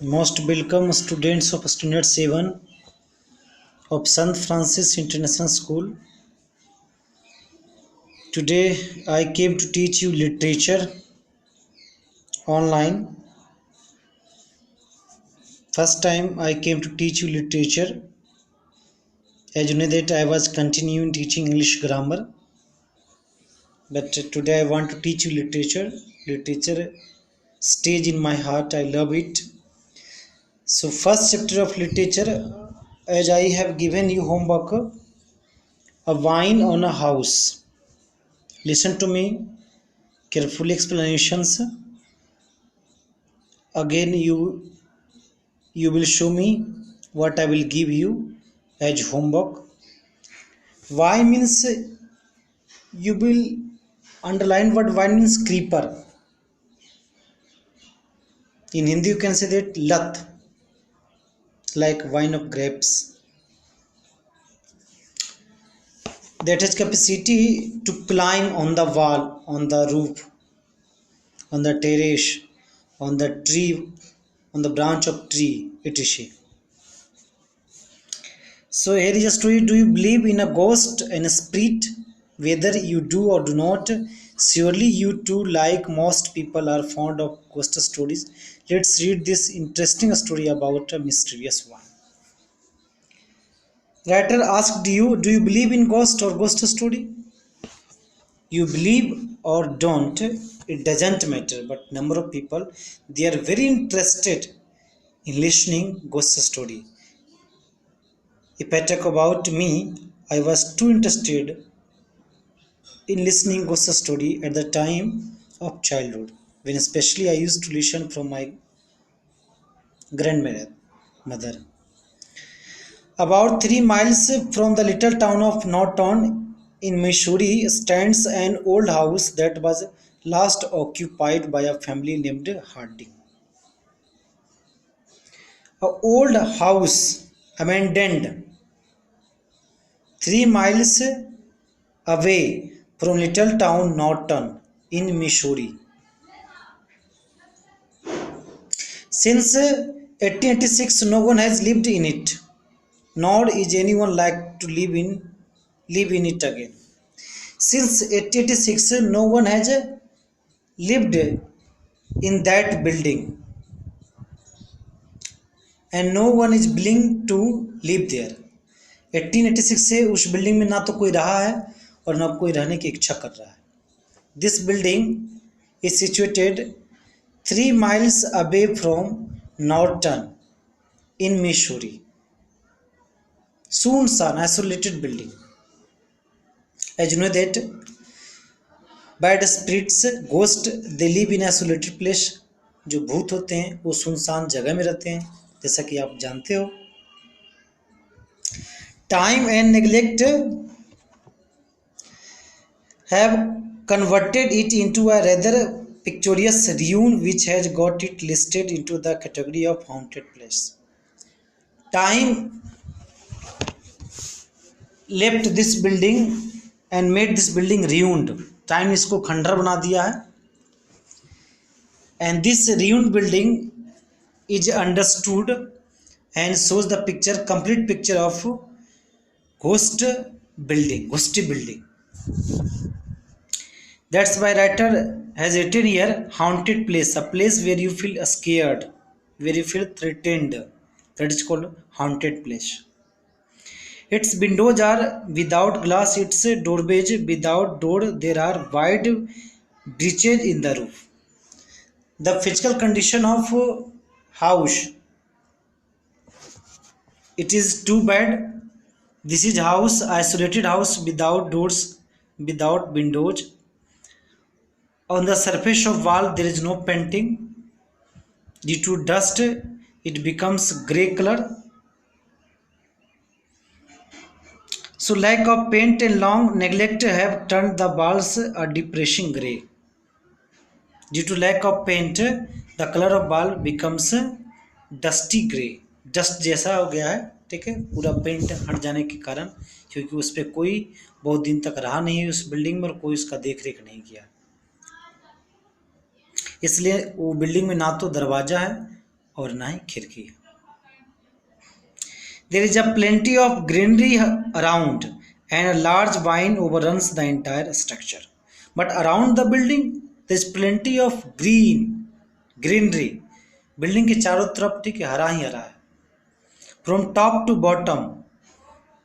Most welcome students of Standard 7 of St. Francis International School. Today I came to teach you literature online. First time I came to teach you literature. As you know that I was continuing teaching English grammar. But today I want to teach you literature. Literature stays in my heart. I love it. So first chapter of literature, as I have given you homework, a vine on a house. Listen to me carefully explanations. Again you will show me what I will give you as homework. Why means you will underline what why means creeper. In Hindi you can say that lat, like wine of grapes, that has capacity to climb on the wall, on the roof, on the terrace, on the tree, on the branch of tree, etc. So here is a story. Do you believe in a ghost and a spirit? Whether you do or do not, surely you too, like most people, are fond of ghost stories. Let's read this interesting story about a mysterious one. Writer asked you, do you believe in ghost or ghost story? You believe or don't, it doesn't matter. But number of people, they are very interested in listening ghost story. If I talk about me, I was too interested in listening ghost story at the time of childhood, when especially I used to listen from my grandmother. Mother. About 3 miles from the little town of Norton in Missouri stands an old house that was last occupied by a family named Harding. A old house, abandoned, 3 miles away from little town Norton in Missouri. Since 1886, no one has lived in it, nor is anyone like to live in it again. Since 1886, no one has lived in that building, and no one is willing to live there. 1886 से उस building में ना तो कोई रहा है और ना कोई रहने की इच्छा कर रहा है. This building is situated 3 miles away from Norton in Missouri. Soon an isolated building. As you know that bad spirits, ghost, they live in isolated place. जो भूत होते हैं वो सुनसान जगह में रहते हैं, जैसा कि आप जानते हो. Time and neglect have converted it into a rather picturesque ruin which has got it listed into the category of haunted place. Time left this building and made this building ruined. Time इसको खंडर बना दिया है. And this ruined building is understood and shows the complete picture of ghosty building. That's why writer has written here haunted place, a place where you feel scared, where you feel threatened. That is called haunted place. Its windows are without glass, its doorways without door, there are wide breaches in the roof. The physical condition of house, it is too bad. This is house, isolated house without doors, without windows. On the surface of wall there is no painting. Due to dust it becomes grey color. So lack of paint and long neglect have turned the walls a depressing grey. Due to lack of paint, the color of wall becomes dusty grey. Dust जैसा हो गया है, ठीक है, पूरा paint हट जाने के कारण, क्योंकि उस पर कोई बहुत दिन तक रहा नहीं उस बिल्डिंग में और कोई उसका देख रेख नहीं किया, इसलिए वो बिल्डिंग में ना तो दरवाज़ा है और ना ही खिड़की है। There is a plenty of greenery around and a large vine overruns the entire structure. But around the building there is plenty of greenery. Building के चारों तरफ ठीक है हरा ही हरा है. From top to bottom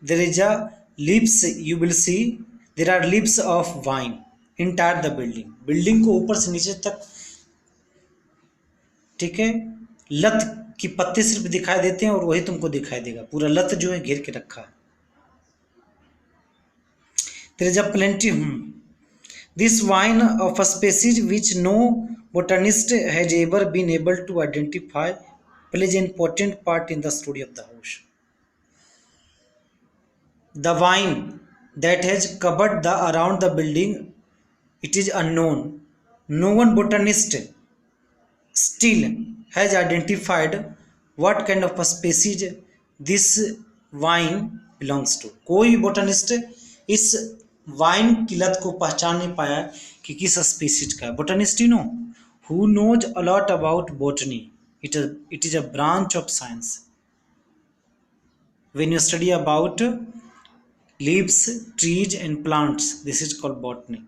there is a leaves, you will see there are leaves of vine entire the building. Building को ऊपर से नीचे तक ठीक है लत की पत्ते सिर्फ दिखाई देते हैं और वही तुमको दिखाई देगा. पूरा लत जो है घेर के रखा है. There is a plenty. This vine of a species which no botanist has ever been able to identify plays an important part in the study of the house. The vine that has covered the around the building, it is unknown. No one botanist still has identified what kind of a species this vine belongs to. कोई botanist इस wine की लत को पहचान नहीं पाया कि किस स्पीसीज का है. Botanist you know who knows a lot about botany. It is a branch of science. When you study about leaves, trees and plants, this is called botany.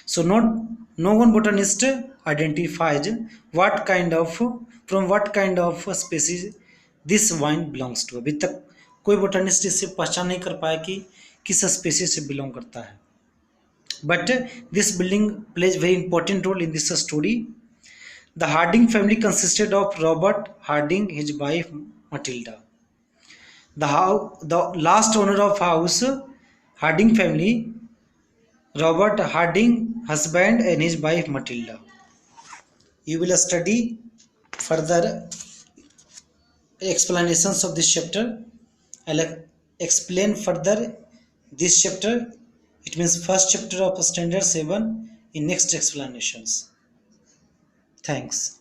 So no one botanist identifies from what kind of species this wine belongs to. अभी तक कोई botanist इससे पहचान नहीं कर पाया कि किस स्पीसीज से बिलोंग करता है. But this building plays very important role in this story. The Harding family consisted of Robert Harding, his wife Matilda. The last owner of house, Harding family, Robert Harding, husband and his wife Matilda. You will study further explanations of this chapter. I'll explain further this chapter. It means first chapter of standard 7 in next explanations. Thanks.